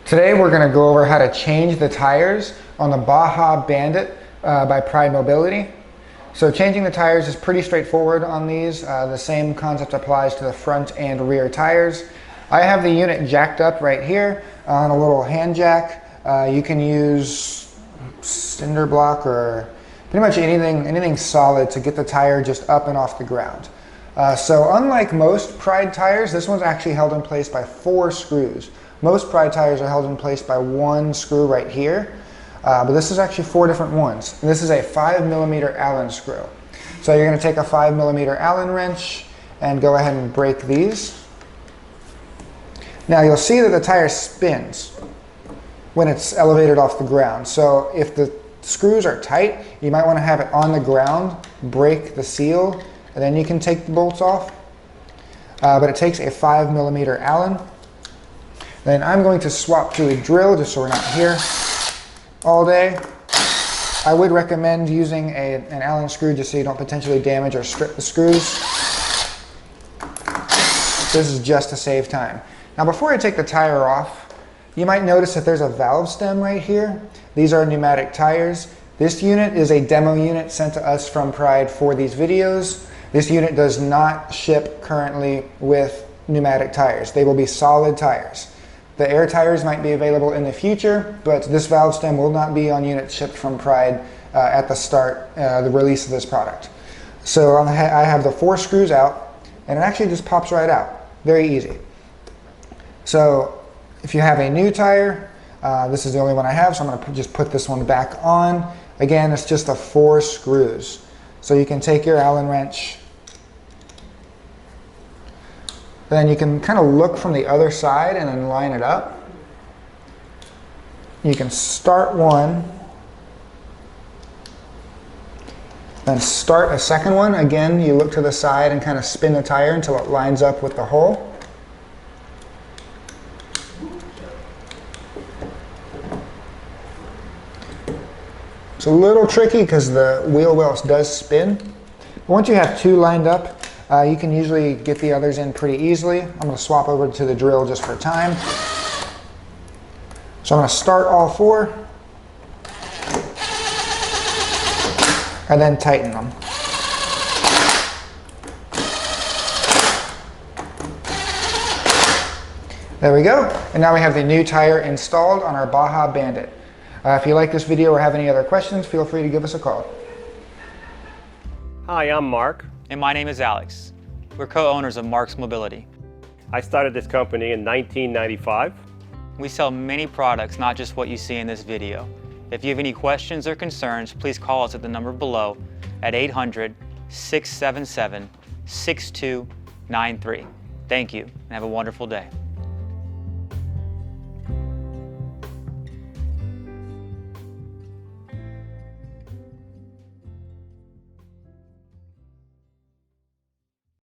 Today we're going to go over how to change the tires on the Baja Bandit by Pride Mobility. So changing the tires is pretty straightforward on these. The same concept applies to the front and rear tires. I have the unit jacked up right here on a little hand jack. You can use cinder block or pretty much anything solid to get the tire just up and off the ground. So unlike most Pride tires, this one's actually held in place by 4 screws. Most Pride tires are held in place by 1 screw right here, but this is actually 4 different ones. And this is a 5mm Allen screw. So you're going to take a 5mm Allen wrench and go ahead and break these. Now you'll see that the tire spins when it's elevated off the ground. So if the screws are tight, you might want to have it on the ground, break the seal, and then you can take the bolts off. But it takes a 5mm Allen. Then I'm going to swap to a drill just so we're not here all day. I would recommend using an Allen screw just so you don't potentially damage or strip the screws. This is just to save time. Now before I take the tire off, you might notice that there's a valve stem right here. These are pneumatic tires. This unit is a demo unit sent to us from Pride for these videos. This unit does not ship currently with pneumatic tires. They will be solid tires. The air tires might be available in the future, but this valve stem will not be on units shipped from Pride at the start, the release of this product. So I have the 4 screws out, and it actually just pops right out. Very easy. So if you have a new tire, this is the only one I have, so I'm going to just put this one back on. Again, it's just the 4 screws. So you can take your Allen wrench, then you can kind of look from the other side and then line it up. You can start one, then start a second one. Again, you look to the side and kind of spin the tire until it lines up with the hole. It's a little tricky because the wheel well does spin. But once you have 2 lined up, you can usually get the others in pretty easily. I'm going to swap over to the drill just for time. So I'm going to start all 4 and then tighten them. There we go. And now we have the new tire installed on our Baja Bandit. If you like this video or have any other questions, feel free to give us a call. Hi, I'm Mark. And my name is Alex. We're co-owners of Marc's Mobility. I started this company in 1995. We sell many products, not just what you see in this video. If you have any questions or concerns, please call us at the number below at 800-677-6293. Thank you, and have a wonderful day.